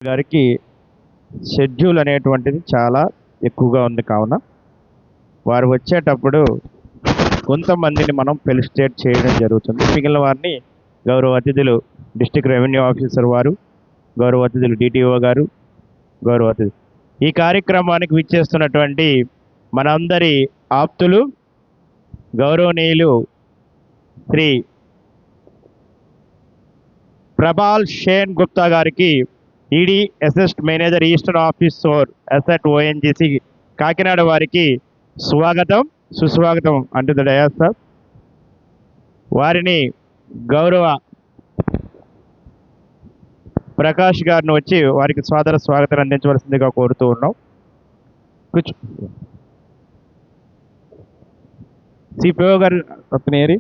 గారికి షెడ్యూల్ అనేటువంటిది చాలా ఎక్కువగా ఉంది కావున వారు వచ్చేటప్పుడు కొంతమందిని మనం ఫెలిసిటేట్ చేయడం జరుగుతుంది. మిగిలిన వారిని గౌరవ అతిథులు డిస్ట్రిక్ట్ రెవెన్యూ ఆఫీసర్ వారు, గౌరవ అతిథులు డిటిఓ గారు, గౌరవ అతిథి ఈ కార్యక్రమానికి విచ్చేస్తున్నటువంటి మనందరి ఆప్తులు గౌరవనీయులు శ్రీ ప్రభాల్ షేన్ గుప్తా గారికి ED assist manager eastern office four asset ONGC Kakinada వారికి స్వాగతం సుస్వాగతం అంటూ ద డయాస్ సార్. వారిని గౌరవ ప్రకాష్ గారిని వచ్చి వారికి సాదర స్వాగతం అందించవలసిందిగా కోరుతూ ఉన్నాం. కూర్చో సిపిఓ గారు అతనేరి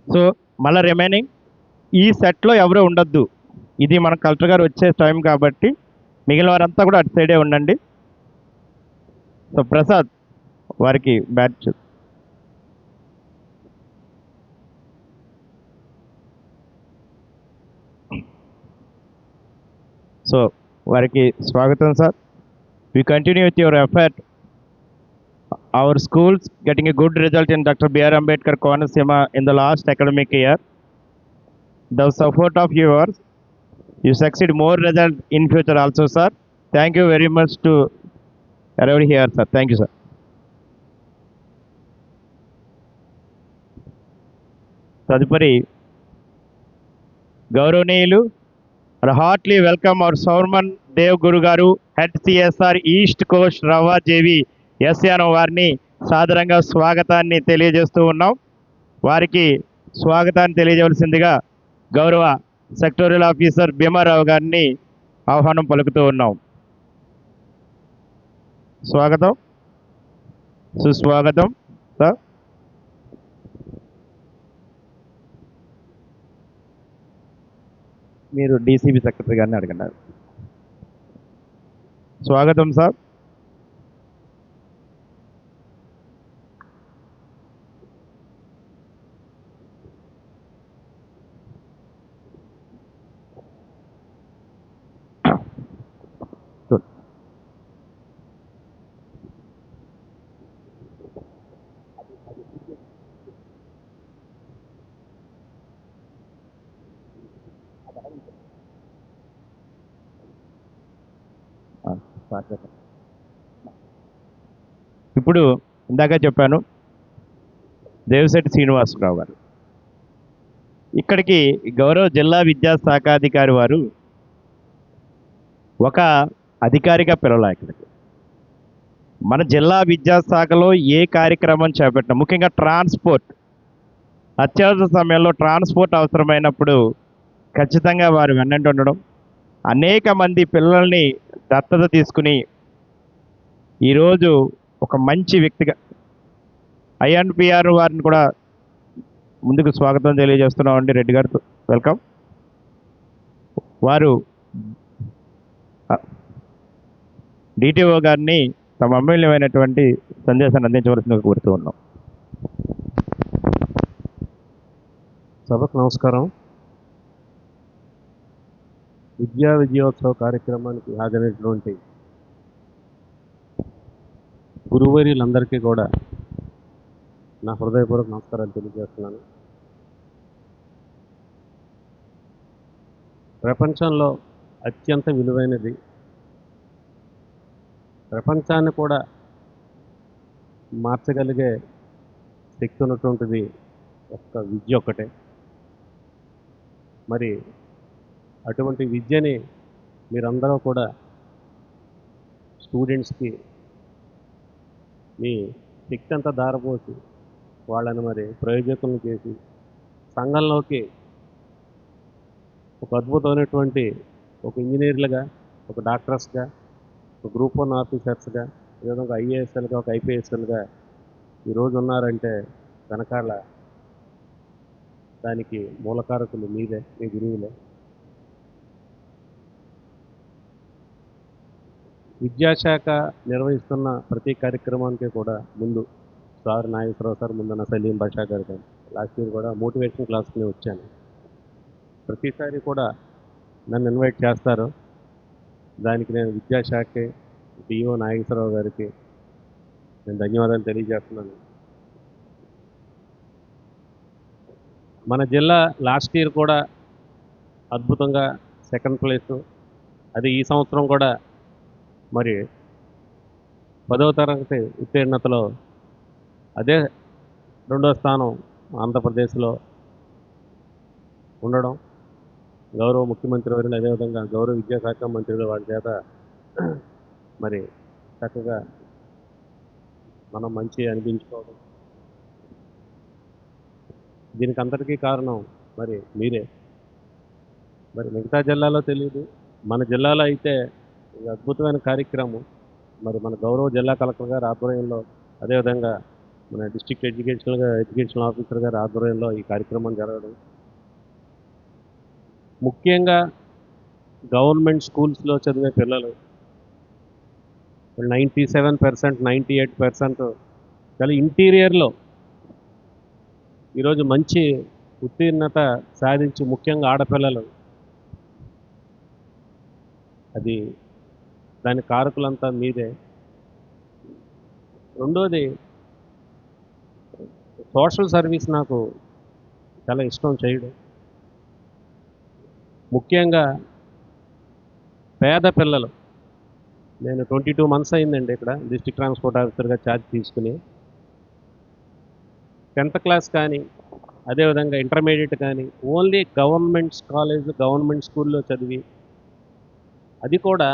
సో మళ్ళీ రిమైనింగ్ ఈ సెట్లో ఎవరు ఉండొద్దు. ఇది మన కలెక్టర్ గారు వచ్చే టైం కాబట్టి మిగిలిన వారంతా కూడా అటు సైడే ఉండండి. సో ప్రసాద్ వారికి బ్యాచ్ సో వారికి స్వాగతం sir. We continue with your effort. Our schools getting a good result in Dr. B.R. Ambedkar Konaseema in the last academic year. The support of yours, you succeed more result in future also, sir. Thank you very much to arrive here, sir. Thank you, sir. తదుపరి గౌరవనీయులు heartily welcome our సౌర్మన్ దేవ్ గురు గారు, head CSR east coast రవా జేవి ఎస్యానో వారిని సాదరంగా స్వాగతాన్ని తెలియజేస్తూ ఉన్నాం. వారికి స్వాగతాన్ని తెలియజేయవలసిందిగా గౌరవ సెక్టోరియల్ ఆఫీసర్ భీమారావు గారిని ఆహ్వానం పలుకుతూ ఉన్నాం. స్వాగతం సుస్వాగతం సార్. మీరు డీసీబీ సెక్రటరీ గారిని అడగన్నారు. స్వాగతం సార్. ఇప్పుడు ఇందాక చెప్పాను దేవిశెట్టి శ్రీనివాసరావు గారు ఇక్కడికి గౌరవ జిల్లా విద్యాశాఖాధికారి వారు ఒక అధికారిగా పిలవలా. ఇక్కడికి మన జిల్లా విద్యాశాఖలో ఏ కార్యక్రమం చేపట్టినా ముఖ్యంగా ట్రాన్స్పోర్ట్ అత్యవసర సమయంలో ట్రాన్స్పోర్ట్ అవసరమైనప్పుడు ఖచ్చితంగా వారు వెన్నంటి ఉండడం, అనేక మంది పిల్లల్ని దత్తత తీసుకుని ఈరోజు ఒక మంచి వ్యక్తిగా ఐఎన్పిఆర్ వారిని కూడా ముందుకు స్వాగతం తెలియజేస్తున్నామండి. రెడ్డి గారు వెల్కమ్. వారు డిటిఓ గారిని తమ అమూల్యమైనటువంటి సందేశాన్ని అందించవలసిందిగా కోరుతూ ఉన్నాం. సభకు నమస్కారం. విద్యోత్సవ కార్యక్రమానికి హాజరైనటువంటి గురువర్యులందరికీ కూడా నా హృదయపూర్వక నమస్కారాలు తెలియజేస్తున్నాను. ప్రపంచంలో అత్యంత విలువైనది, ప్రపంచాన్ని కూడా మార్చగలిగే శక్తి ఉన్నటువంటిది ఒక్క విద్య ఒక్కటే. మరి అటువంటి విద్యని మీరందరూ కూడా స్టూడెంట్స్కి మీ శక్తి అంతా దారపోసి వాళ్ళని మరి ప్రయోజకులను చేసి సంఘంలోకి ఒక అద్భుతమైనటువంటి ఒక ఇంజనీర్లుగా, ఒక డాక్టర్స్గా, ఒక గ్రూప్ 1 ఆఫీసర్స్గా, ఈ విధంగా ఐఏఎస్ఎల్గా, ఒక ఐపీఎస్ఎల్గా ఈరోజు ఉన్నారంటే వెనకాల దానికి మూలకారకులు మీరే, మీ గురువులే. విద్యాశాఖ నిర్వహిస్తున్న ప్రతి కార్యక్రమానికి కూడా ముందు సార్ నాగేశ్వరరావు సార్, ముందున్న సలీం బాషా గారు కానీ, లాస్ట్ ఇయర్ కూడా మోటివేషన్ క్లాస్కి వచ్చాను. ప్రతిసారి కూడా నన్ను ఇన్వైట్ చేస్తారు. దానికి నేను విద్యాశాఖకి, డిఓ నాగేశ్వరరావు గారికి నేను ధన్యవాదాలు తెలియజేస్తున్నాను. మన జిల్లా లాస్ట్ ఇయర్ కూడా అద్భుతంగా సెకండ్ ప్లేసు. అది ఈ సంవత్సరం కూడా మరి 10వ తరగతి ఉత్తీర్ణతలో అదే 2వ స్థానం ఆంధ్రప్రదేశ్లో ఉండడం, గౌరవ ముఖ్యమంత్రి వర్యులు అదేవిధంగా గౌరవ విద్యాశాఖ మంత్రులు వారి చేత మరి చక్కగా మనం మంచి అనిపించుకోవడం, దీనికి అంతటికీ కారణం మరి మీరే. మరి మిగతా జిల్లాలో తెలియదు, మన జిల్లాలో అయితే ఇది అద్భుతమైన కార్యక్రమం. మరి మన గౌరవ జిల్లా కలెక్టర్ గారి ఆధ్వర్యంలో, అదేవిధంగా మన డిస్ట్రిక్ట్ ఎడ్యుకేషనల్ ఆఫీసర్ గారి ఆధ్వర్యంలో ఈ కార్యక్రమం జరగడం, ముఖ్యంగా గవర్నమెంట్ స్కూల్స్లో చదివే పిల్లలు 97%, 98% చాలా ఇంటీరియర్లో ఈరోజు మంచి ఉత్తీర్ణత సాధించి, ముఖ్యంగా ఆడపిల్లలు, అది దాని కారకులంతా మీదే. రెండోది, సోషల్ సర్వీస్ నాకు చాలా ఇష్టం చేయడం. ముఖ్యంగా పేద పిల్లలు, నేను 22 months అయిందండి ఇక్కడ డిస్ట్రిక్ట్ ట్రాన్స్పోర్ట్ ఆఫీసర్గా ఛార్జ్ తీసుకుని. 10th క్లాస్ కానీ, అదేవిధంగా ఇంటర్మీడియట్ కానీ ఓన్లీ గవర్నమెంట్ కాలేజ్, గవర్నమెంట్ స్కూల్లో చదివి, అది కూడా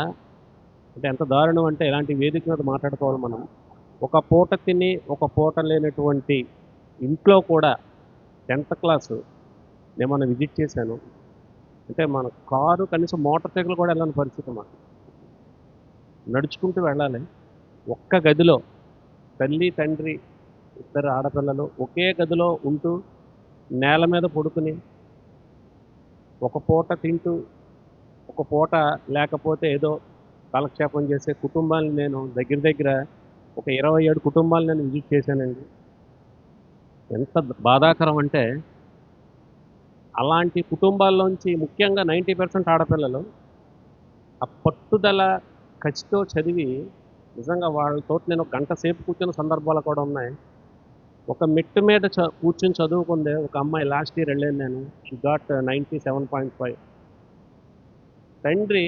అంటే ఎంత దారుణం అంటే ఇలాంటి వేదిక మీద మాట్లాడుకోవాలి మనం. ఒక పూట తిని ఒక పూట లేనటువంటి ఇంట్లో కూడా 10th క్లాసు నేను మొన్న విజిట్ చేశాను. అంటే మన కారు, కనీసం మోటార్ సైకిల్ కూడా వెళ్ళని పరిస్థితి మాకు. నడుచుకుంటూ వెళ్ళాలి. ఒక్క గదిలో తల్లి, తండ్రి, 2 ఆడపిల్లలు ఒకే గదిలో ఉంటూ నేల మీద పడుకుని ఒక పూట తింటూ ఒక పూట లేకపోతే ఏదో కాలక్షేపం చేసే కుటుంబాలను నేను దగ్గర ఒక 27 కుటుంబాలు నేను విజిట్ చేశానండి. ఎంత బాధాకరం అంటే, అలాంటి కుటుంబాల్లోంచి ముఖ్యంగా 90% ఆడపిల్లలు ఆ పట్టుదల, కసితో చదివి నిజంగా వాళ్ళతో నేను 1 గంట సేపు కూర్చున్న సందర్భాలు కూడా ఉన్నాయి. ఒక మెట్టు మీద కూర్చుని చదువుకుందే ఒక అమ్మాయి లాస్ట్ ఇయర్ వెళ్ళాను నేను. She got 97.5. తండ్రి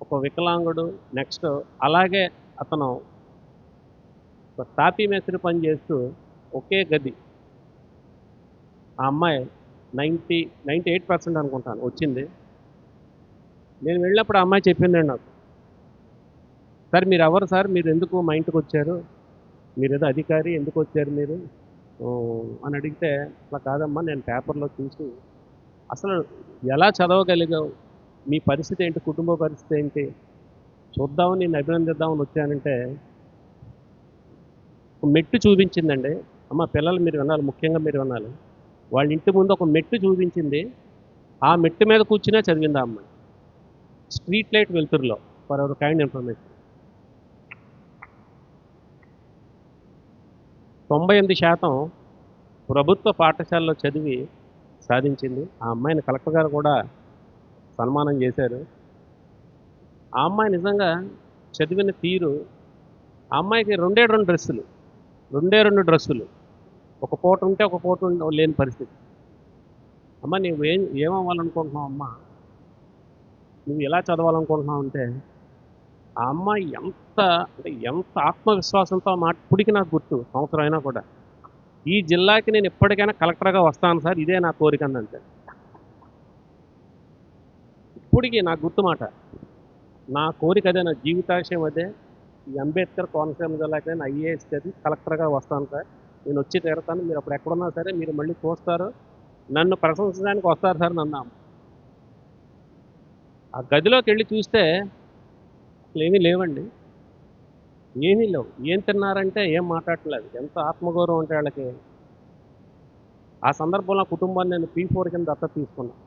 ఒక వికలాంగుడు. నెక్స్ట్ అలాగే అతను ఒక తాపీ మేస్త్రి పని చేస్తూ ఒకే గది. ఆ అమ్మాయి 98% అనుకుంటాను వచ్చింది. నేను వెళ్ళినప్పుడు ఆ అమ్మాయి చెప్పిందండి నాకు, సార్ మీరు ఎవరు సార్, మీరు ఎందుకు మా ఇంటికి వచ్చారు, మీరు ఏదో అధికారి, ఎందుకు వచ్చారు మీరు అని అడిగితే, అట్లా కాదమ్మా, నేను పేపర్లో చూసి అసలు ఎలా చదవగలిగావు, మీ పరిస్థితి ఏంటి, కుటుంబ పరిస్థితి ఏంటి చూద్దామని, నేను అభినందిద్దామని వచ్చానంటే ఒక మెట్టు చూపించిందండి. అమ్మ పిల్లలు మీరు వినాలి, ముఖ్యంగా మీరు వినాలి. వాళ్ళ ఇంటి ముందు ఒక మెట్టు చూపించింది. ఆ మెట్టు మీద కూర్చునే చదివింది ఆ అమ్మాయి. స్ట్రీట్ లైట్ వెలుతురులో. For our kind information. 98% ప్రభుత్వ పాఠశాలలో చదివి సాధించింది. ఆ అమ్మాయిని కలెక్టర్ గారు కూడా సన్మానం చేశారు. ఆ అమ్మాయి నిజంగా చదివిన తీరు, ఆ అమ్మాయికి 2 డ్రెస్సులు, ఒక పూట ఉంటే ఒక పూట లేని పరిస్థితి. అమ్మ నువ్వు ఏమవ్వాలనుకుంటున్నావు అమ్మ, నువ్వు ఎలా చదవాలనుకుంటున్నావు అంటే, ఆ అమ్మాయి ఎంత ఆత్మవిశ్వాసంతో ఇప్పటికి నాకు గుర్తు, సంవత్సరం అయినా కూడా, ఈ జిల్లాకి నేను ఎప్పటికైనా కలెక్టర్గా వస్తాను సార్, ఇదే నా కోరిక అందంటే. ఇప్పటికీ నాకు గుర్తు మాట, నా కోరిక అదే, నా జీవితాశయం అదే. ఈ అంబేద్కర్ కోనసీమ జిల్లాకి నేను ఐఏఎస్ చదివి కలెక్టర్గా వస్తాను సార్, నేను వచ్చి తీరుతాను, మీరు అప్పుడు ఎక్కడున్నా సరే మీరు మళ్ళీ చూస్తారు, నన్ను ప్రశంసించడానికి వస్తారు సార్ నన్ను. ఆ గదిలోకి వెళ్ళి చూస్తే అసలు ఏమీ లేవండి, ఏమీ లేవు. ఏం తిన్నారంటే ఏం మాట్లాడట్లేదు. ఎంత ఆత్మగౌరవం అంటే వాళ్ళకి. ఆ సందర్భంలో కుటుంబాన్ని నేను P4 కింద దత్తత తీసుకున్నాను.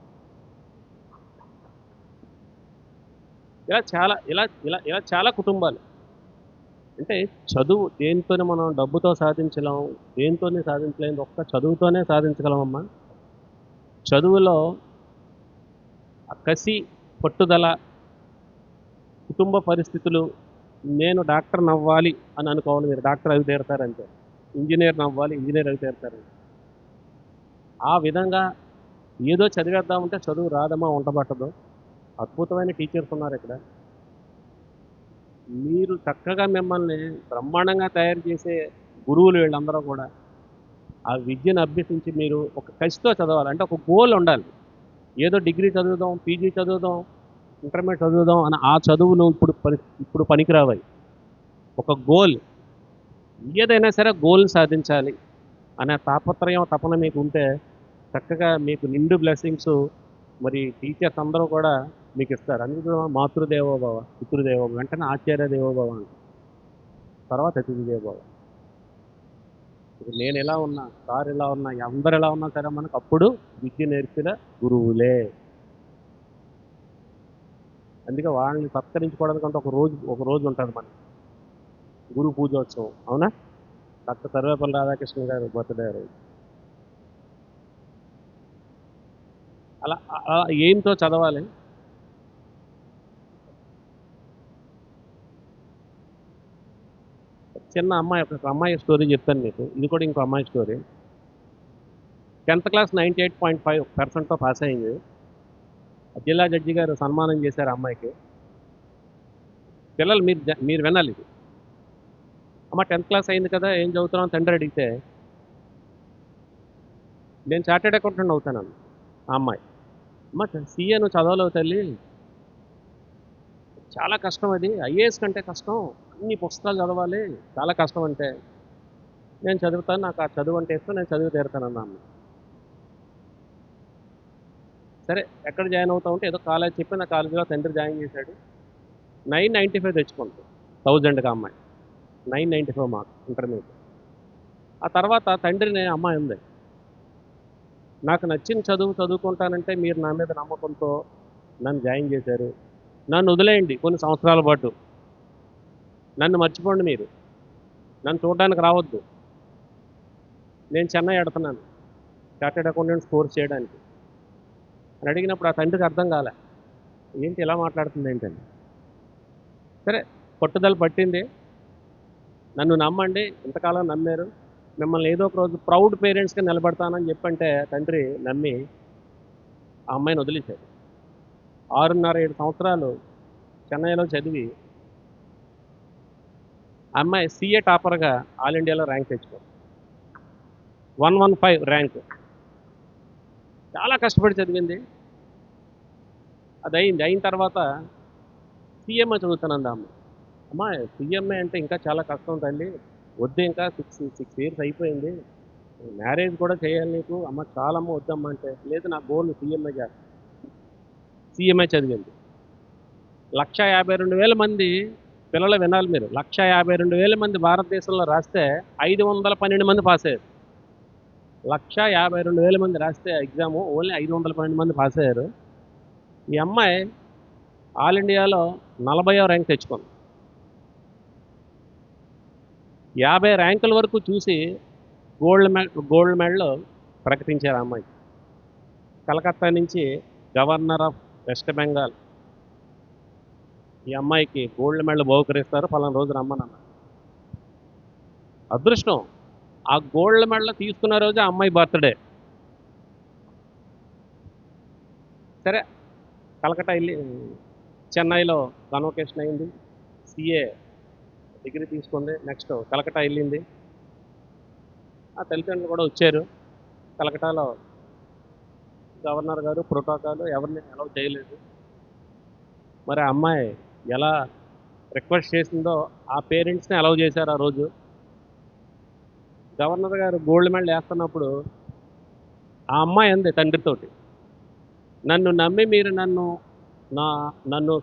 ఇలా చాలా ఇలా ఇలా ఇలా చాలా కుటుంబాలు. అంటే చదువు దేనితోనే మనం డబ్బుతో సాధించలేం, దేనితోనే సాధించలేనిది ఒక్క చదువుతోనే సాధించగలమమ్మా. చదువులో ఆ కసి, పట్టుదల, కుటుంబ పరిస్థితులు, నేను డాక్టర్‌నవ్వాలి అని అనుకోవాలి మీరు. డాక్టర్ అవి తీరతారంతే. ఇంజినీర్‌నవ్వాలి, ఇంజినీర్ అవి తీరతారంతే. ఆ విధంగా ఏదో చదివేద్దామంటే చదువు రాదమ్మా, వంట పట్టదు. అద్భుతమైన టీచర్స్ ఉన్నారిక్కడ. మీరు చక్కగా మిమ్మల్ని బ్రహ్మాండంగా తయారు చేసే గురువులు వీళ్ళందరూ కూడా. ఆ విద్యను అభ్యసించి మీరు ఒక కసితో చదవాలి. అంటే ఒక గోల్ ఉండాలి. ఏదో డిగ్రీ చదువుదాం, పీజీ చదువుదాం, ఇంటర్మీడియేట్ చదువుదాం అని ఆ చదువులు ఇప్పుడు పనికిరావయి. ఒక గోల్, ఏదైనా సరే గోల్ సాధించాలి అనే తాపత్రయం, తపన మీకు ఉంటే చక్కగా మీకు నిండు బ్లెస్సింగ్స్ మరి టీచర్స్ అందరూ కూడా మీకు ఇస్తారు. అందుకే మాతృదేవోభవ, పితృదేవోభవ, వెంటనే ఆచార్య దేవోభవ అంటారు. తర్వాత అతిథి దేవోభవ. ఇప్పుడు నేను ఎలా ఉన్నా, సార్ ఎలా ఉన్నా, అందరు ఎలా ఉన్నా సరే మనకు అప్పుడు విద్య నేర్పిన గురువులే. అందుకే వాళ్ళని సత్కరించుకోవడానికంటే ఒక రోజు ఉంటుంది మనకి, గురు పూజోత్సవం. అవునా? డాక్టర్ సర్వేపల్లి రాధాకృష్ణ గారు బర్త్డే రోజు. అలా అలా ఎయిమ్‌తో చదవాలి. చిన్న అమ్మాయి, ఒక అమ్మాయి స్టోరీ చెప్తాను మీకు. ఇది కూడా ఇంకో అమ్మాయి స్టోరీ. 10th క్లాస్ 98.5%తో పాస్ అయింది. జిల్లా జడ్జి గారు సన్మానం చేశారు ఆ అమ్మాయికి. పిల్లలు మీరు వినాలి ఇది. అమ్మ 10th క్లాస్ అయింది కదా, ఏం చదువుతున్నావు అని తండ్రి అడిగితే, నేను చార్టెడ్ అకౌంటెంట్ అవుతానన్న ఆ అమ్మాయి. అమ్మ సీఏ నువ్వు చదవలేవు తల్లి, చాలా కష్టం అది, ఐఏఎస్ కంటే కష్టం, అన్ని పుస్తకాలు చదవాలి, చాలా కష్టం అంటే. నేను చదువుతాను, నాకు ఆ చదువు అంటే ఇష్టం, నేను చదివి తీరుతానన్న అమ్మ. సరే ఎక్కడ జాయిన్ అవుతావు అంటే ఏదో కాలేజ్ చెప్పి నా కాలేజీలో తండ్రి జాయిన్ చేశాడు. 995 తెచ్చుకుంటాం 1000కి అమ్మాయి. 995 మార్క్స్ ఇంటర్మీడియట్. ఆ తర్వాత తండ్రిని అమ్మాయి ఉంది, నాకు నచ్చిన చదువు చదువుకుంటానంటే మీరు నా మీద నమ్మకంతో నన్ను జాయిన్ చేశారు, నన్ను వదిలేయండి కొన్ని సంవత్సరాల పాటు, నన్ను మర్చిపోండి, మీరు నన్ను చూడడానికి రావద్దు, నేను చెన్నై ఎడుతున్నాను చార్టెడ్ అకౌంటెంట్స్ కోర్స్ చేయడానికి అని అడిగినప్పుడు ఆ తండ్రికి అర్థం కాలే, ఏంటి ఇలా మాట్లాడుతుంది ఏంటని. సరే పట్టుదల పట్టింది, నన్ను నమ్మండి, ఇంతకాలం నమ్మారు, మిమ్మల్ని ఏదో ఒక రోజు ప్రౌడ్ పేరెంట్స్గా నిలబడతానని చెప్పంటే తండ్రి నమ్మి ఆ అమ్మాయిని వదిలేశాడు. 6.5-7 సంవత్సరాలు చెన్నైలో చదివి ఆ అమ్మాయి సీఏ టాపర్గా ఆల్ ఇండియాలో ర్యాంక్ తెచ్చుకుంది. 115 ర్యాంక్. చాలా కష్టపడి చదివింది. అది అయింది. అయిన తర్వాత సీఎంఏ చదువుతానంది అమ్మ. అమ్మ సీఎంఏ అంటే ఇంకా చాలా కష్టం తల్లి, వద్దు, ఇంకా 6 ఇయర్స్ అయిపోయింది, మ్యారేజ్ కూడా చేయాలి నీకు, అమ్మ చాలమ్మ వద్దమ్మ అంటే, లేదు నా గోల్ సీఎంఏ చేస్తా. సీఎంఏ చదివింది. 1,52,000 మంది పిల్లలు వినాలి మీరు, 1,52,000 మంది భారతదేశంలో రాస్తే 512 మంది పాస్ అయ్యారు. 1,52,000 మంది రాస్తే ఎగ్జాము, ఓన్లీ 512 మంది పాస్ అయ్యారు. ఈ అమ్మాయి ఆల్ ఇండియాలో 40వ ర్యాంక్ తెచ్చుకుంది. 50 ర్యాంకుల వరకు చూసి గోల్డ్ మెడల్ ప్రకటించారు ఆ అమ్మాయి. కలకత్తా నుంచి గవర్నర్ ఆఫ్ వెస్ట్ బెంగాల్ ఈ అమ్మాయికి గోల్డ్ మెడల్ బహుకరిస్తారు, పలానా రోజు రమ్మనన్నారు. అదృష్టం, ఆ గోల్డ్ మెడల్ తీసుకున్న రోజు ఆ అమ్మాయి బర్త్డే. సరే కలకత్తా వెళ్ళి చెన్నైలో కన్వకేషన్ అయింది, సిఏ డిగ్రీ తీసుకుంది. నెక్స్ట్ కలకత్తా వెళ్ళింది. ఆ తల్లిదండ్రులు కూడా వచ్చారు. కలకత్తాలో గవర్నర్ గారు ప్రోటోకాల్ ఎవరిని అలౌ చేయలేదు. మరి ఆ అమ్మాయి ఎలా రిక్వెస్ట్ చేసిందో ఆ పేరెంట్స్ని అలౌ చేశారు ఆ రోజు. గవర్నర్ గారు గోల్డ్ మెడల్ వేస్తున్నప్పుడు ఆ అమ్మాయి అంది తండ్రితోటి, నన్ను నమ్మి మీరు నన్ను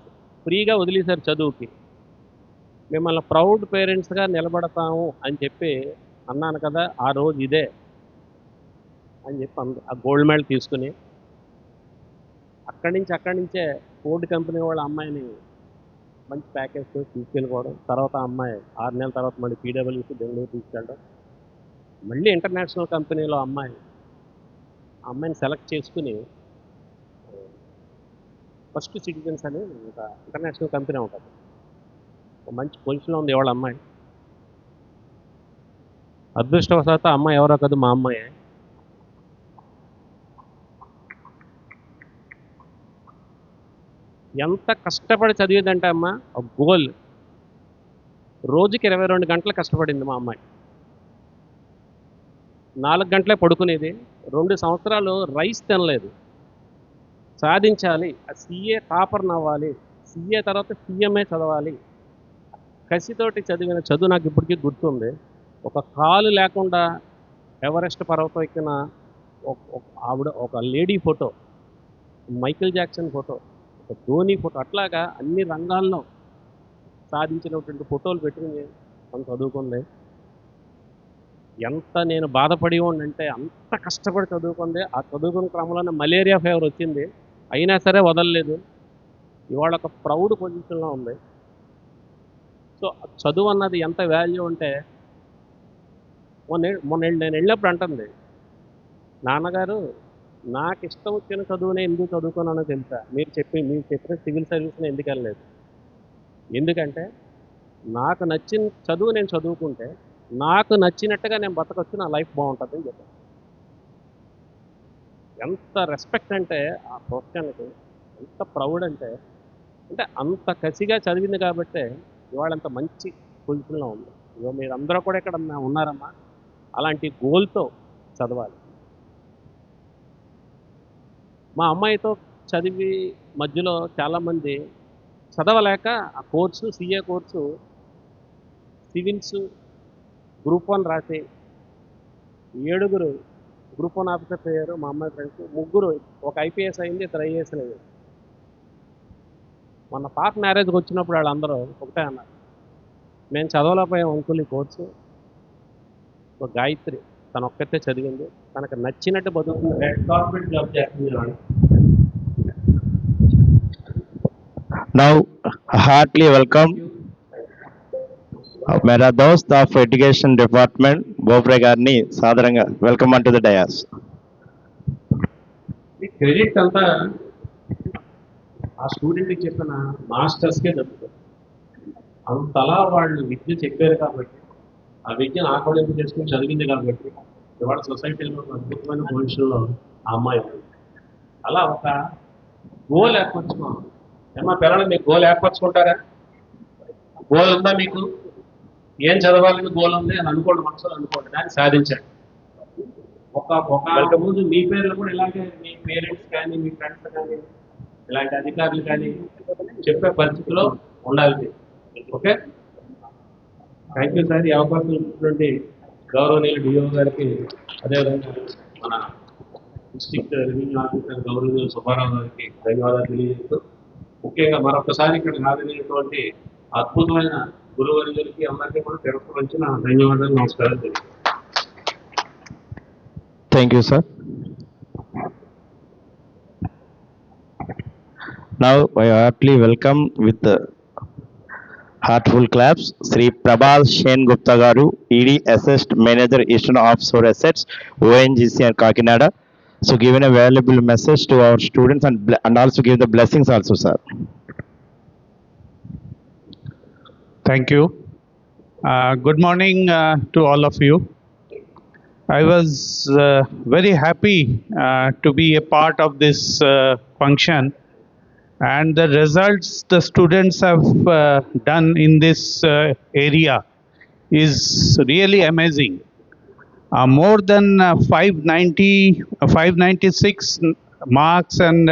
ఫ్రీగా వదిలేశారు చదువుకి, మిమ్మల్ని ప్రౌడ్ పేరెంట్స్గా నిలబడతాము అని చెప్పి అన్నాను కదా, ఆ రోజు ఇదే అని చెప్పి అంది. ఆ గోల్డ్ మెడల్ తీసుకుని అక్కడి నుంచే ఫోర్డ్ కంపెనీ వాళ్ళ అమ్మాయిని మంచి ప్యాకేజ్తో తీసుకెళ్ళిపోవడం, తర్వాత ఆ అమ్మాయి 6 నెలల తర్వాత మళ్ళీ పీడబ్ల్యూసీ బెంగళూరు తీసుకెళ్ళడం, మళ్ళీ ఇంటర్నేషనల్ కంపెనీలో ఆ అమ్మాయిని సెలెక్ట్ చేసుకుని ఫస్ట్ సిటిజన్స్ అని ఒక ఇంటర్నేషనల్ కంపెనీ ఉంటుంది, ఒక మంచి పొజిషన్లో ఉంది ఎవళ్ళ అమ్మాయి. అదృష్టవశాత్తు ఆ అమ్మాయి ఎవరో కాదు, మా అమ్మాయే. ఎంత కష్టపడి చదివేదంటే అమ్మ, ఒక గోల్. రోజుకి 22 గంటలు కష్టపడింది మా అమ్మాయి. 4 గంటలే పడుకునేది. 2 సంవత్సరాలు రైస్ తినలేదు. సాధించాలి, ఆ సీఏ టాపర్ని అవ్వాలి, సీఏ తర్వాత సీఎంఏ చదవాలి, కసితోటి చదివిన చదువు నాకు ఇప్పటికీ గుర్తుంది. ఒక కాలు లేకుండా ఎవరెస్ట్ పర్వతం ఎక్కిన ఆవిడ, ఒక lady photo, Michael Jackson photo, ఒక ధోని ఫోటో, అట్లాగా అన్ని రంగాల్లో సాధించినటువంటి ఫోటోలు పెట్టుకుని మనం చదువుకుంది. ఎంత నేను బాధపడి ఉండంటే అంత కష్టపడి చదువుకుంది. ఆ చదువుకున్న క్రమంలోనే మలేరియా ఫీవర్ వచ్చింది, అయినా సరే వదలలేదు. ఇవాళ ఒక ప్రౌడ్ పొజిషన్లో ఉంది. సో చదువు అన్నది ఎంత వాల్యూ అంటే, మొన్న నేను వెళ్ళినప్పుడు అంటుంది, నాన్నగారు నాకు ఇష్టం వచ్చిన చదువునే ఎందుకు చదువుకున్నానో తెలుసా, మీరు చెప్పిన సివిల్ సర్వీస్ని ఎందుకు వెళ్ళలేదు, ఎందుకంటే నాకు నచ్చిన చదువు నేను చదువుకుంటే నాకు నచ్చినట్టుగా నేను బతకొచ్చు, నా లైఫ్ బాగుంటుంది అని చెప్పాను. ఎంత రెస్పెక్ట్ అంటే ఆ ప్రొఫెషన్కి, ఎంత ప్రౌడ్ అంటే అంత కసిగా చదివింది కాబట్టే ఇవాళ అంత మంచి పొజిషన్లో ఉంది. ఇవాళ మీరు అందరూ కూడా ఇక్కడ ఉన్నారమ్మా, అలాంటి గోల్తో చదవాలి. మా అమ్మాయితో చదివి మధ్యలో చాలామంది చదవలేక ఆ course, CA course, civils, group 1 రాసి 7 గ్రూప్ 1 ఆఫీసర్స్ అయ్యారు. మా అమ్మాయి ఫ్రెండ్స్ 3, ఒక ఐపీఎస్ అయింది, 2 ఐఏఎస్ అయ్యారు. మొన్న పాప మ్యారేజ్కి వచ్చినప్పుడు వాళ్ళందరూ ఒకటే అన్నారు, మేము చదవలేకపోయాం అంకుల్ ఈ కోర్సు. ఒక గాయత్రి తను ఒక్కతే చదివింది, తనకు నచ్చినట్టు బతుకుతుంది, కార్పొరేట్ జాబ్ చేస్తుంది. Now, heartily welcome मेरा दोस्त ऑफ एजुकेशन डिपार्टमेंट बोपरे గారిని సాదరంగా వెల్కమ్ టు ద డయాస్. ఈ క్రెడిట్ అంతా ఆ స్టూడెంట్కి చెప్పిన మాస్టర్స్కే దొరుకుతుంది. అంతలా వాళ్ళు విద్య చెప్పారు కాబట్టి, ఆ విద్యను ఆకలింపు చేసుకుని చదివింది కాబట్టి ఇవాళ సొసైటీలో ఒక అద్భుతమైన పొజిషన్లో ఆ అమ్మాయి ఉంది. అలా ఒక గోల్ ఏర్పరచుకోవాలి. ఏమన్నా పిల్లలు మీకు గోల్ ఏర్పరచుకుంటారా? గోల్ ఉందా మీకు? ఏం చదవాలని గోల్ ఉంది అని అనుకోండి, మనసులో అనుకోండి, దాన్ని సాధించండి. ఒక ముందు మీ పేర్లు కూడా ఇలాగే మీ పేరెంట్స్ కానీ మీ ఫ్రెండ్స్ కానీ ఇలాంటి అధికారులు కానీ చెప్పే పరిస్థితిలో ఉండాలి. Okay, thank you sir. ఈ అవకాశం ఇచ్చినటువంటి గౌరవనీయులు డిఓ గారికి, అదేవిధంగా మన డిస్ట్రిక్ట్ రెవెన్యూ ఆఫీసర్ గౌరవనీయులు సుబ్బారావు గారికి ధన్యవాదాలు తెలియజేస్తూ, ముఖ్యంగా మరొకసారి ఇక్కడ హాజరైనటువంటి అద్భుతమైన గురువర్యులకి అందరికీ కూడా తిరుపతి నుంచి నా ధన్యవాదాలు, నమస్కారం తెలియజేస్తాను. Thank you, sir. Now, I heartily welcome with heartful claps Sri Prabhas Shen Gupta Garu, ED Assist Manager Eastern Offshore Assets, ONGC and Kakinada. So, given a valuable message to our students and also give the blessings also, sir. Thank you. Good morning to all of you. I was very happy to be a part of this function, and the results the students have done in this area is really amazing. More than 596 marks, and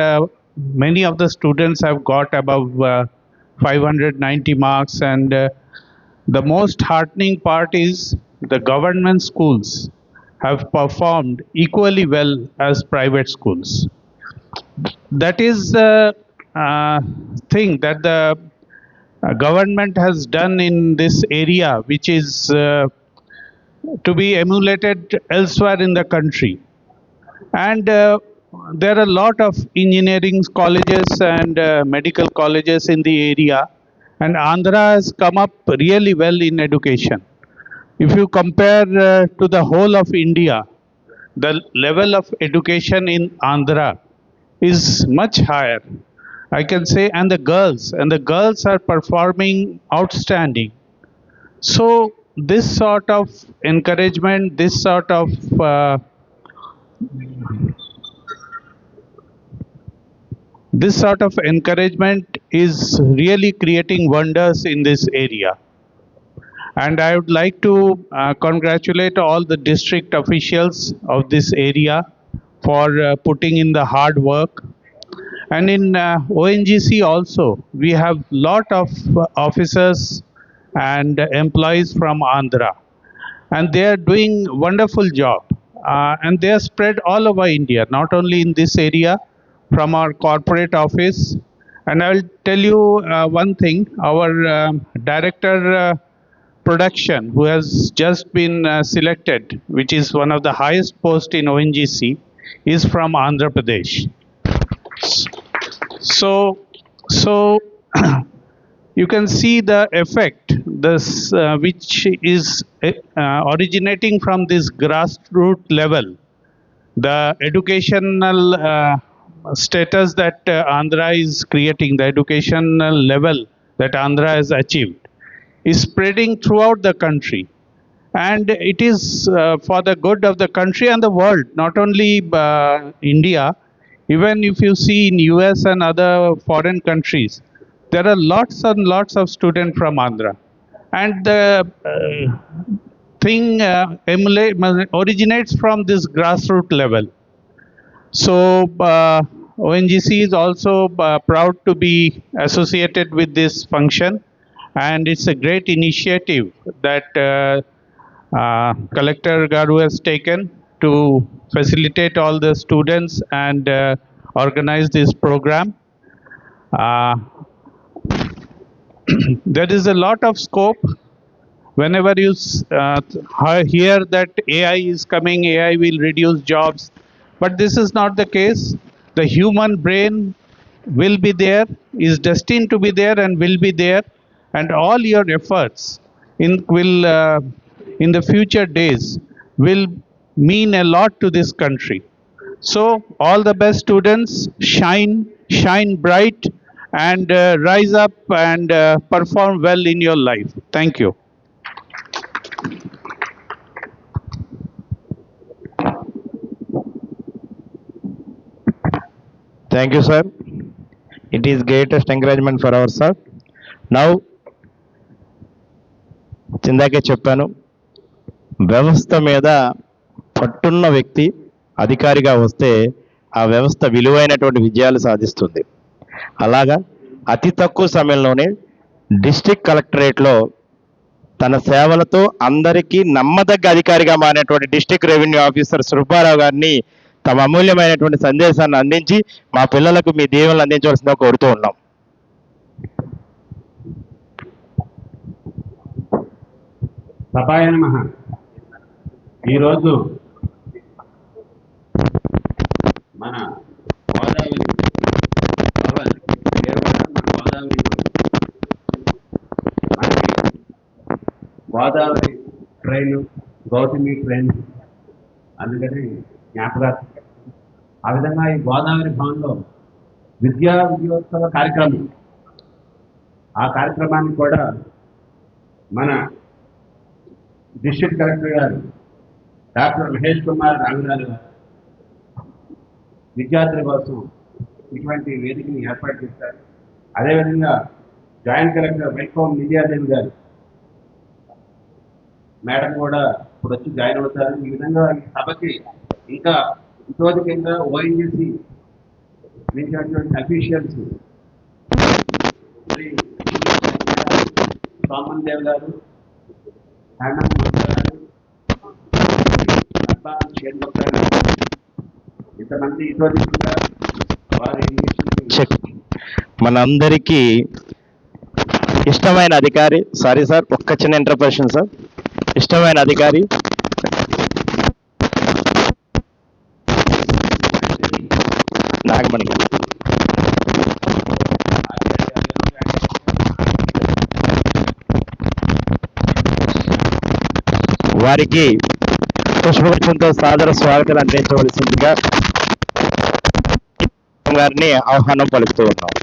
many of the students have got above 590 marks, and the most heartening part is the government schools have performed equally well as private schools. That is the thing that the government has done in this area, which is to be emulated elsewhere in the country. And there are a lot of engineering colleges and medical colleges in the area, and Andhra has come up really well in education. If you compare to the whole of India, the level of education in Andhra is much higher, I can say, and the girls are performing outstanding. So this sort of encouragement, this sort of encouragement is really creating wonders in this area. And I would like to congratulate all the district officials of this area for putting in the hard work. And in ONGC also, we have lot of officers and employees from Andhra, and they are doing wonderful job. And they are spread all over India, not only in this area, from our corporate office. And I will tell you one thing: our director production, who has just been selected, which is one of the highest post in ONGC, is from Andhra Pradesh. So you can see the effect this which is originating from this grassroots level, the educational status that Andhra is creating, the educational level that Andhra has achieved is spreading throughout the country, and it is for the good of the country and the world, not only India. Even if you see in US and other foreign countries, there are lots and lots of students from Andhra, and the thing originates from this grassroots level. So ONGC is also proud to be associated with this function, and it's a great initiative that Collector Garu has taken to facilitate all the students and organize this program. There is a lot of scope. Whenever you hear that AI is coming, AI will reduce jobs, but this is not the case. The human brain will be there, is destined to be there, and will be there, and all your efforts in the future days will mean a lot to this country. So all the best students, shine bright, and rise up and perform well in your life. Thank you. Thank you, sir. It is greatest encouragement for our sir. Now, చిందాకే చెప్పాను, వ్యవస్థ మీద పట్టున్న వ్యక్తి అధికారిగా వస్తే ఆ వ్యవస్థ విలువైనటువంటి విజయాలు సాధిస్తుంది. అలాగా అతి తక్కువ సమయంలోనే డిస్ట్రిక్ట్ కలెక్టరేట్లో తన సేవలతో అందరికీ నమ్మదగ్గ అధికారిగా మారినటువంటి డిస్ట్రిక్ట్ రెవెన్యూ ఆఫీసర్ సుబ్బారావు గారిని తమ అమూల్యమైనటువంటి సందేశాన్ని అందించి మా పిల్లలకు మీ దీవెనలు అందించవలసిందిగా కోరుతూ ఉన్నాం. సభాయ నమః. ఈరోజు మన గోదావరి గోదావరి ట్రైన్, గౌతమి ట్రైన్, అందుకని జ్ఞాపకాలు. ఆ విధంగా ఈ గోదావరి భవన్లో విద్యోత్సవ కార్యక్రమం, ఆ కార్యక్రమాన్ని కూడా మన డిస్ట్రిక్ట్ కలెక్టర్ గారు డాక్టర్ మహేష్ కుమార్ రాఘురాలు గారు విద్యార్థుల కోసం ఇటువంటి వేదికని ఏర్పాటు చేస్తారు. అదేవిధంగా జాయింట్ కలెక్టర్ వైకోం విద్యాదేవి గారు మేడం కూడా ఇప్పుడు వచ్చి జాయిన్ అవుతారు. ఈ విధంగా ఈ సభకి ఇంకా ఇంతోధికంగా ఓఎన్జీసీ నుంచి అఫీషియల్స్ సోమన్ దేవ్ గారు, ఇంతమంది ఇంతోధికంగా వారి మనందరికీ ఇష్టమైన అధికారి, సారీ సార్, ఒక్క చిన్న ఇంటర్ప్రెషన్ సార్, ఇష్టమైన అధికారి నాగమణి. వారికి పుష్పగుచ్చంతో సాదర స్వాగతం అందించవలసిందిగా గారిని ఆహ్వానం పలుకుతూ ఉన్నాం.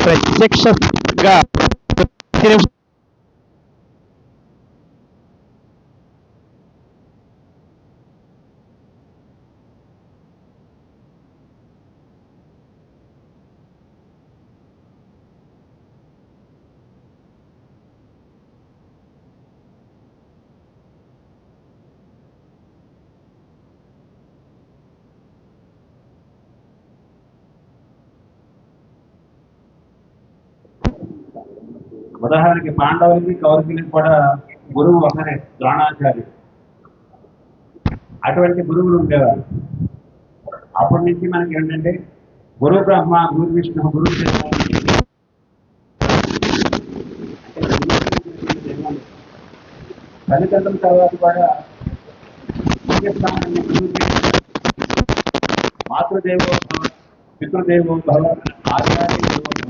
ప్రత్యక్షంగా ఉదాహరణకి పాండవులకి కౌరవులకి కూడా గురువు ఒకరే, ద్రోణాచార్యుడు. అటువంటి గురువులు ఉండేవారు. అప్పటి నుంచి మనకి ఏంటంటే గురు బ్రహ్మ, గురు విష్ణు, గురు శివ. తల్లిదండ్రుల తర్వాత కూడా మాతృదేవోభవ, పితృదేవోభవ, ఆచార్య దేవోభవ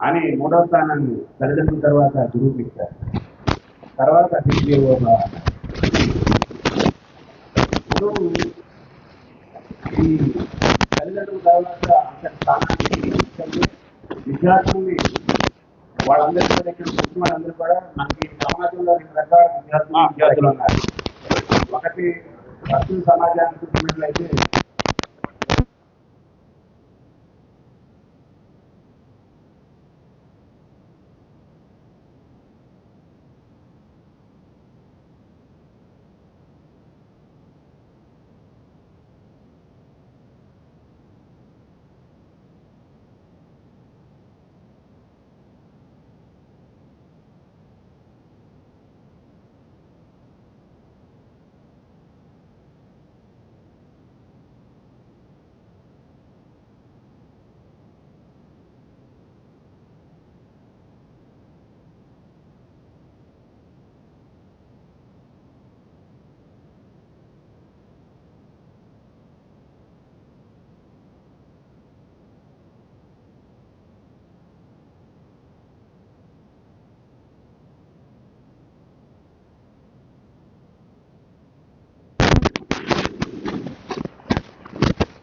అని మూడవ స్థానాన్ని తల్లిదండ్రుల తర్వాత గురువుకి ఇచ్చారు. తర్వాత అతిథిదేవోభవ. గురువు ఈ తల్లిదండ్రుల తర్వాత అంత స్థానాన్ని విద్యార్థుల్ని వాళ్ళందరి కూడా ఇక్కడ పుట్టిన వాళ్ళందరూ కూడా మనకి సమాజంలో 2 రకాల విద్యార్థులు ఉన్నారు. ఒకటి భక్తుల సమాజానికి చూసినట్లయితే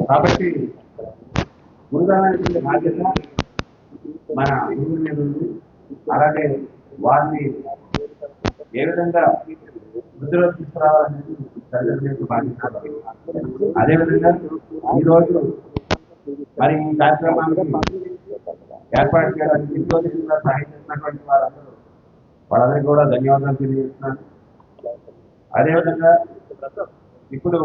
కాబట్టి గురుదానటువంటి బాధ్యత మన గురువుల మీద ఉంది. అలాగే వారిని ఏ విధంగా వృద్ధిలో తీసుకురావాలనేది తల్లిదండ్రుల యొక్క బాధ్యత. అదేవిధంగా ఈరోజు మరి ఈ కార్యక్రమానికి ఏర్పాటు చేయడానికి ఎంతో సహాయం చేసినటువంటి వాళ్ళందరికీ కూడా ధన్యవాదాలు తెలియజేస్తున్నాను. అదేవిధంగా ఇప్పుడు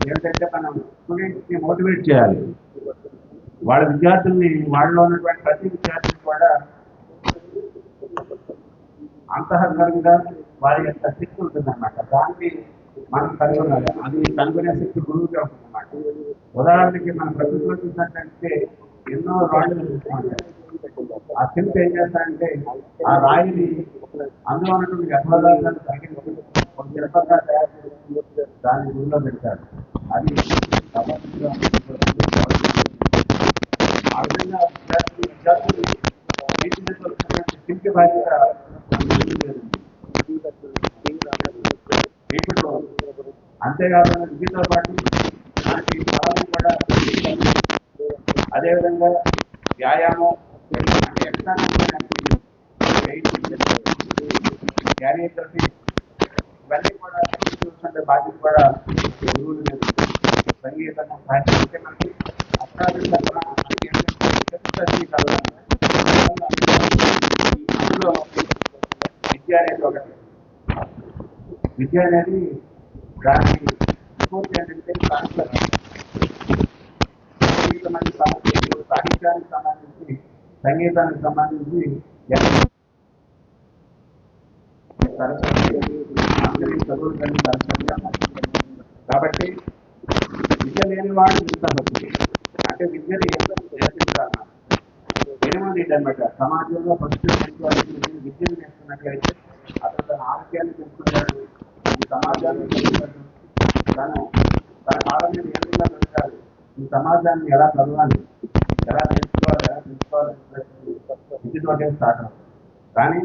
ఏంటంటే మనం స్టూడెంట్స్ని మోటివేట్ చేయాలి. వాళ్ళ విద్యార్థుల్ని వాళ్ళలో ఉన్నటువంటి ప్రతి విద్యార్థిని కూడా అంతఃకరంగా వారి యొక్క శక్తి ఉంటుందన్నమాట. దాన్ని మనం కనుగొనాలి. అది కనుగొనే శక్తి గురువుకే ఉంటుందన్నమాట. ఉదాహరణకి మనం ప్రభుత్వం చూసినట్లయితే ఎన్నో రాళ్ళు చూస్తామంటే ఆ శిల్పి ఏం చేస్తారంటే ఆ రాయిని అందులో ఉన్నటువంటి వ్యర్థాలను తగ్గించి ఒక శిల్పంగా తయారు చేసి దాన్ని గురిలో పెడతారు. అది ఆ విధంగా విద్యార్థులు శిల్పి బాధ్యత ఇప్పుడు అంతేకాకుండా విద్యతో పాటు మనకి కళలు కూడా అదేవిధంగా వ్యాయామం అంటే ఎక్స్ట్రానల్ క్యారియోగ్రఫీ ఇవన్నీ కూడా చూస్తుంటే బాధ్యత కూడా గురువులు మీద సంగీతం సాహిత్యం అంటే మనకి అష్టాదశ అందులో విద్య అనేది ఒకటి. విద్య అనేది దాని స్ఫూర్తి ఏంటంటే సాహిత్యానికి సంబంధించి సంగీతానికి సంబంధించి చదువులు కాబట్టి విద్య లేని వాడు చూస్తాను. అంటే విద్యని నేర్పిస్తాను మినిమం నీట్ అనమాట. సమాజంలో ఫస్ట్ విద్యను నేర్చుకున్నట్లయితే అతను తన ఆరోగ్యాన్ని తెలుసుకున్నాడు, ఈ సమాజాన్ని తెలుసుకున్నాడు, తన కాలం మీద ఏ విధంగా పెడతాడు, ఈ సమాజాన్ని ఎలా చదవాలి, ఎలా తెలుసుకోవాలి విద్యతోటే స్టార్ట్ అవుతుంది. కానీ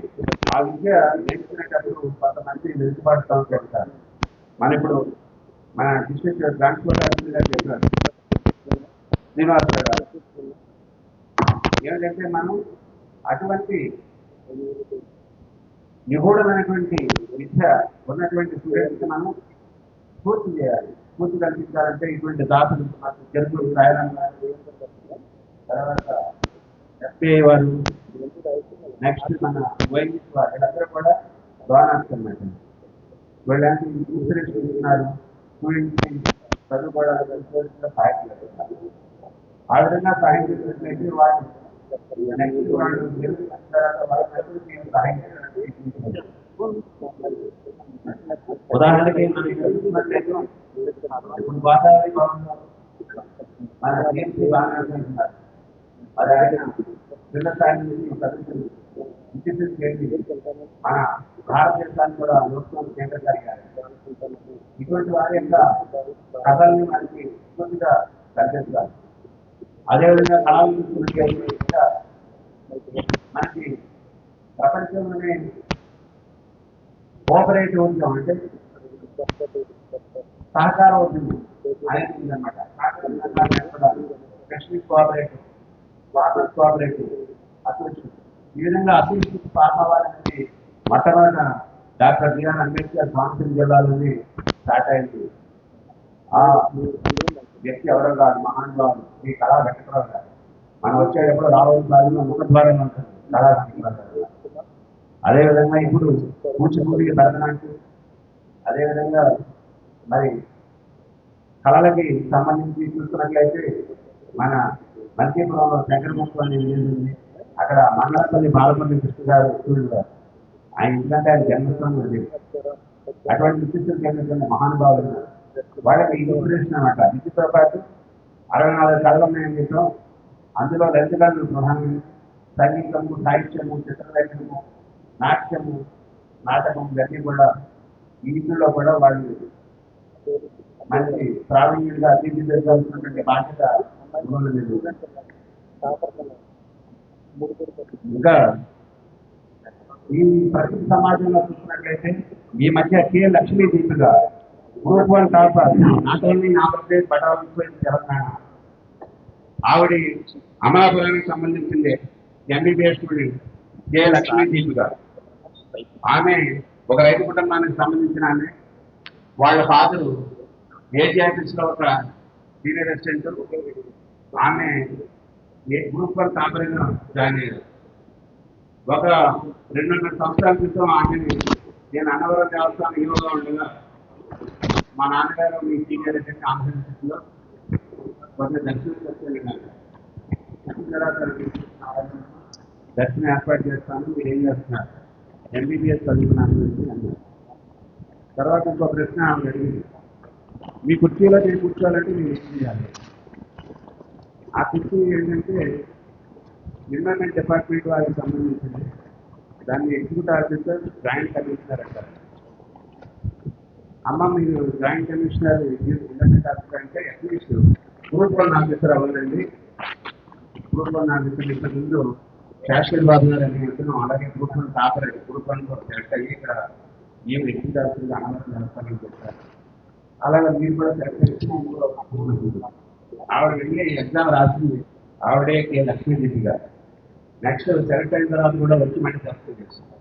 ఆ విద్య నేర్చుకునేటప్పుడు కొంతమంది వెలుగుబాటుతో పెడతారు. ఇప్పుడు మన డిస్ట్రిక్ట్ ట్రాన్స్పోర్ట్ గారు చెప్పారు శ్రీనివాస్ గారు ఏమిటంటే మనం అటువంటి నిగూఢమైనటువంటి విద్య ఉన్నటువంటి స్టూడెంట్స్కి మనం స్ఫూర్తి చేయాలి. స్ఫూర్తి కల్పించాలంటే ఇటువంటి దాతలు జరుగులు రాయడం తర్వాత ఎఫ్ఐ వారు నెక్స్ట్ మన వైఎస్ వారు వీళ్ళందరూ కూడా డోనర్స్ అన్నమాట. వీళ్ళంటే ఇన్సూరెన్స్ ఇస్తున్నారు స్టూడెంట్స్కి చదువుకోవడానికి సహాయం చేస్తున్నారు. ఆ విధంగా సహాయం చేసినట్లయితే వాళ్ళు నెక్స్ట్ వాళ్ళు గెలిచిన తర్వాత వాళ్ళకి నేను సహాయం చేయడానికి ఉదాహరణకి చూసినట్లయితే ఇప్పుడు గోదావరి బాగున్నారు, మన టీఎంసీ బాగా చేస్తున్నారు. మరి ఆయన జిల్లా స్థాయి నుంచి చదువుతుంది విద్యుత్ చేసి మన భారతదేశాన్ని కూడా లోక్సభ కేంద్ర జరిగారు. ఇటువంటి వారి యొక్క కథల్ని మనకి పూర్తిగా కల్పిస్తారు. అదేవిధంగా కళలు చూసుకున్నట్లయితే మనకి ప్రపంచంలోనే కోఆపరేటివ్ ఉద్యమం అంటే సహకార ఉద్యమం అనేది ఉందన్నమాట. Technique cooperative, farmers cooperative, association, ఈ విధంగా అసోసియేషన్ ఫార్మ్ అవ్వాలనేది మొట్టమొదట డాక్టర్ బిఆర్ అంబేద్కర్ కోనసీమ జిల్లాలోనే స్టార్ట్ అయింది. ఆ వ్యక్తి ఎవరో కాదు, మహానుభావులు ఈ కళా వెంకటరావు గారు. మనం వచ్చేటప్పుడు రాబోయే కాలంలో ముఖద్వారం ఉంటుంది కళా వెంకటరావు గారు. అదేవిధంగా ఇప్పుడు కూచిపూడి, భరతనాట్యం, అదేవిధంగా మరి కళలకి సంబంధించి చూసుకున్నట్లయితే మన మల్కీపురంలో శంకరముఖం అనేది ఉంది. అక్కడ మంగళపల్లి బాలపల్లి కృష్ణ గారు స్కూల్ గారు ఆయన ఎందుకంటే ఆయన జన్మస్థానం ఉంది. అటువంటి విద్యుత్ కేంద్రం మహానుభావులు వాళ్ళకి ఇన్స్పిరేషన్ అన్నమాట. విద్యుత్తో పాటు 64 కళలు ఉన్నాయని చెప్పాం. అందులో లలిత కళలు ప్రధానమైన సంగీతము, సాహిత్యము, చిత్రలేఖనము, నాట్యము, నాటకం ఇవన్నీ కూడా ఈ వీటిల్లో కూడా వాళ్ళు మంచి ప్రావీణ్యంగా తీర్చిదిద్దాల్సినటువంటి బాధ్యత గురువుల మీద ఉంది. ఇంకా ఈ ప్రతి సమాజంలో చూసినట్లయితే ఈ మధ్య కే Lakshmi Deepika group 1 topper not only in Andhra Pradesh but also in Telangana. ఆవిడ అమలాపురానికి సంబంధించింది ఎంబీబీఎస్ స్టూడెంట్ కె లక్ష్మీదీప్ గారు. ఆమె ఒక రైతు కుటుంబానికి సంబంధించిన ఆమె. వాళ్ళ ఫాదరు ఏజీ ఆఫీస్లో ఒక సీనియర్ అసిస్టెంట్. ఆమె గ్రూప్ 1 టాపర్గా జాయిన్ అయ్యారు. ఒక 2.5 సంవత్సరాల క్రితం ఆమెని నేను అన్నవరం దేవస్థానం హీరోగా ఉండగా మా నాన్నగారు మీ సీనియర్ అసిస్టెంట్ ఆంధ్రప్రదేశ్లో కొంచెం దర్శనం ఏర్పాటు చేస్తాను, మీరు ఏం చేస్తున్నారు, ఎంబీబీఎస్ చదువుకున్నాను అన్నారు. తర్వాత ఇంకో ప్రశ్న ఆమె అడిగింది, మీ కుర్చీలో నేను కూర్చోవాలంటే మీరు ఏం చేయాలి? ఆ కుర్చీ ఏంటంటే ఎన్విరాన్మెంట్ డిపార్ట్మెంట్ వారికి సంబంధించింది. దాన్ని ఎగ్జిక్యూటివ్ ఆఫీసర్ జాయింట్ కమిషనర్ అంటారు. అమ్మ మీరు జాయింట్ కమిషనర్ ఎన్విరాన్మెంట్ ఆఫీసర్ అంటే అట్లీస్ట్ గ్రూప్ 1 ఆఫీసర్ అవ్వాలండి. గ్రూప్ 1 ఆఫీసర్ ఇంతకు ముందు శాశ్వత్ బాబు గారు అని అంటున్నాం. అలాగే గ్రూప్ 1 టాపర్ గ్రూప్ 1 సెలెక్ట్ అయ్యి ఇక్కడ ఏమి ఎగ్జిక్యూటివ్ ఆఫీసర్గా అమలు చేస్తామని చెప్పారు. అలాగే మీరు కూడా సెలెక్ట్ చేసి ఆవిడ వెళ్ళి ఎగ్జామ్ రాసింది. ఆవిడే కె లక్ష్మీదేవి గారు. నెక్స్ట్ సెలెక్ట్ అయిన తర్వాత కూడా వచ్చి మళ్ళీ సెలెక్ట్ చేస్తున్నారు.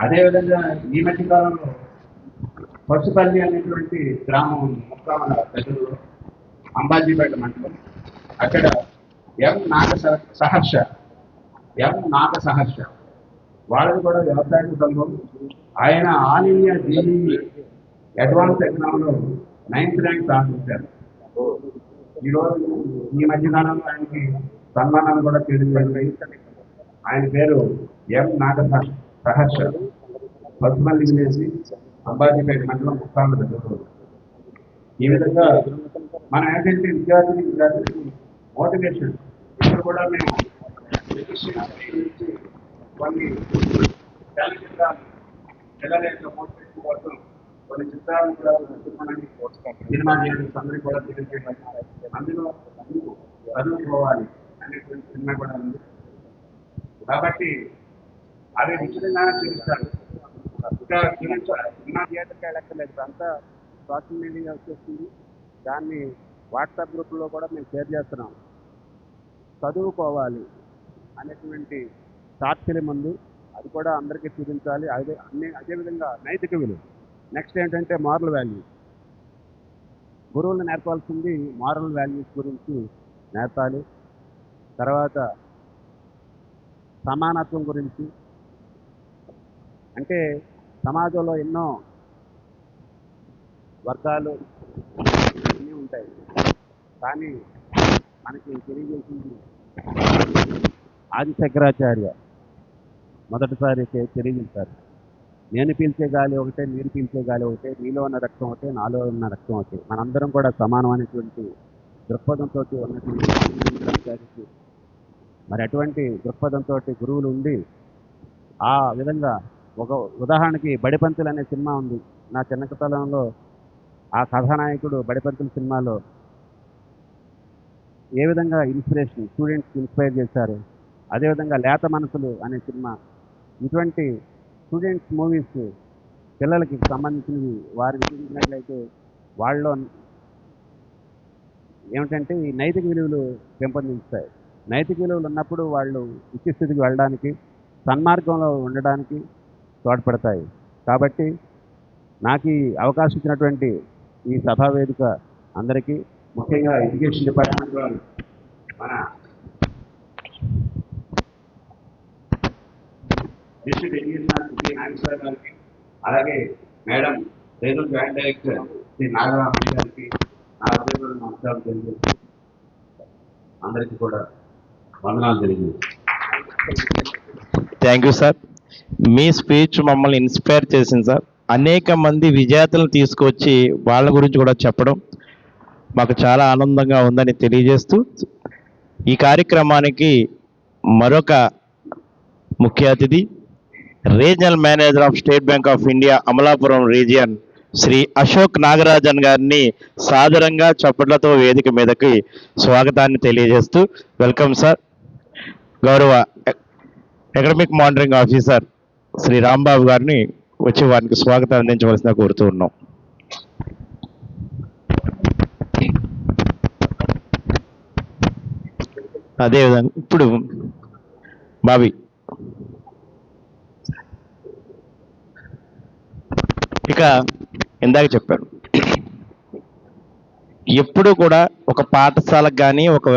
అదేవిధంగా ఈ మధ్య కాలంలో పసుపల్లి అనేటువంటి గ్రామం ముక్కామల దగ్గరలో అంబాజీపేట మండలం, అక్కడ ఎం నాగ సహర్ష వాళ్ళది కూడా వ్యవసాయ కుటుంబం. ఆయన ఆల్ ఇండియా జేఈఈ అడ్వాన్స్ ఎగ్జామ్లో 9th ర్యాంక్ సాధించారు. ఈరోజు ఈ మధ్యకాలంలో ఆయనకి సన్మానాలు కూడా చేయడం జరిగింది. ఆయన పేరు ఎం నాగ సహర్ష, పసుపల్లి విలేజ్, అంబాజీపేట మండలం ముక్కామల దగ్గరలో. ఈ విధంగా మనం ఏంటంటే విద్యార్థులకి మోటివేషన్. ఇప్పుడు కూడా మేము కొన్ని టాలెంట్ పిల్లల యొక్క మోటివేషన్ కోసం కొన్ని చిత్రాలను కూడా సినిమా చేయడానికి అందరికీ కూడా తెలియజేయాలి. అందులో చదువుకోవాలి అనేటువంటి సినిమా కూడా ఉంది. కాబట్టి అవి నిశ్చితంగానే చూపిస్తారు. ఇంకా సినిమా థియేటర్కి వెళ్ళక్కర్లేదు, అంతా సోషల్ మీడియా వచ్చేస్తుంది. దాన్ని వాట్సాప్ గ్రూప్లో కూడా మేము షేర్ చేస్తున్నాం. చదువుకోవాలి అనేటువంటి షార్ట్ ఫిలిం ఉంది, అది కూడా అందరికీ చూపించాలి. అదేవిధంగా నైతిక విలువ. నెక్స్ట్ ఏంటంటే మారల్ వాల్యూస్. గురువులు నేర్పాల్సింది మారల్ వాల్యూస్ గురించి నేర్పాలి. తర్వాత సమానత్వం గురించి, అంటే సమాజంలో ఎన్నో వర్గాలు అన్నీ ఉంటాయి, కానీ మనకి తెలియజేసింది ఆది శంకరాచార్య మొదటిసారి తెలియజేశారు. నేను పీల్చే గాలి ఒకటే, మీరు పీల్చే గాలి ఒకటే, నీలో ఉన్న రక్తం ఒకటే, నాలో ఉన్న రక్తం ఒకటే, మనందరం కూడా సమానం అనేటువంటి దృక్పథంతో ఉన్నటువంటి శంకరాచార్యకి మరి అటువంటి దృక్పథంతో గురువులు ఉండి ఆ విధంగా ఒక ఉదాహరణకి బడిపంతులు అనే సినిమా ఉంది. నా చిన్నతనంలో ఆ కథానాయకుడు బడిపంతుల సినిమాలో ఏ విధంగా ఇన్స్పిరేషన్ స్టూడెంట్స్కి ఇన్స్పైర్ చేశారు. అదేవిధంగా లేత మనసులు అనే సినిమా, ఇటువంటి స్టూడెంట్స్ మూవీస్ పిల్లలకి సంబంధించినవి వారికి చూపించినట్లయితే వాళ్ళలో ఏమిటంటే ఈ నైతిక విలువలు పెంపొందిస్తాయి. నైతిక విలువలు ఉన్నప్పుడు వాళ్ళు ఉచ్ఛ స్థితికి వెళ్ళడానికి, సన్మార్గంలో ఉండడానికి తోడ్పడతాయి. కాబట్టి నాకు ఈ అవకాశం ఇచ్చినటువంటి ఈ సభావేదిక అందరికీ, ముఖ్యంగా ఎడ్యుకేషన్ డిపార్ట్మెంట్ వాళ్ళు, మన డిస్ట్రిక్ట్ ఎడ్యుకేషన్ నాగేశ్వర గారికి, అలాగే madam Renu joint director Shri Nagaramaiah గారికి నా హృదయపూర్వక నమస్కారాలు తెలియజేస్తూ అందరికీ కూడా వందనాలు తెలియజేస్తాను. Thank you sir. మీ స్పీచ్ మమ్మల్ని ఇన్స్పైర్ చేసింది సార్. అనేక మంది విజేతలను తీసుకొచ్చి వాళ్ళ గురించి కూడా చెప్పడం మాకు చాలా ఆనందంగా ఉందని తెలియజేస్తూ, ఈ కార్యక్రమానికి మరొక ముఖ్య అతిథి regional manager of State Bank of India Amalapuram region Shri Ashok Nagarajan గారిని సాదరంగా చప్పట్లతో వేదిక మీదకి స్వాగతాన్ని తెలియజేస్తూ, వెల్కమ్ సార్. గౌరవ academic monitoring officer Shri Rambabu గారిని వచ్చి వారికి స్వాగతం అందించవలసిన కోరుతూ ఉన్నాం. అదేవిధంగా ఇప్పుడు బాబీ ఇక ఇందాక చెప్పారు, ఎప్పుడు కూడా ఒక పాఠశాలకు కానీ ఒక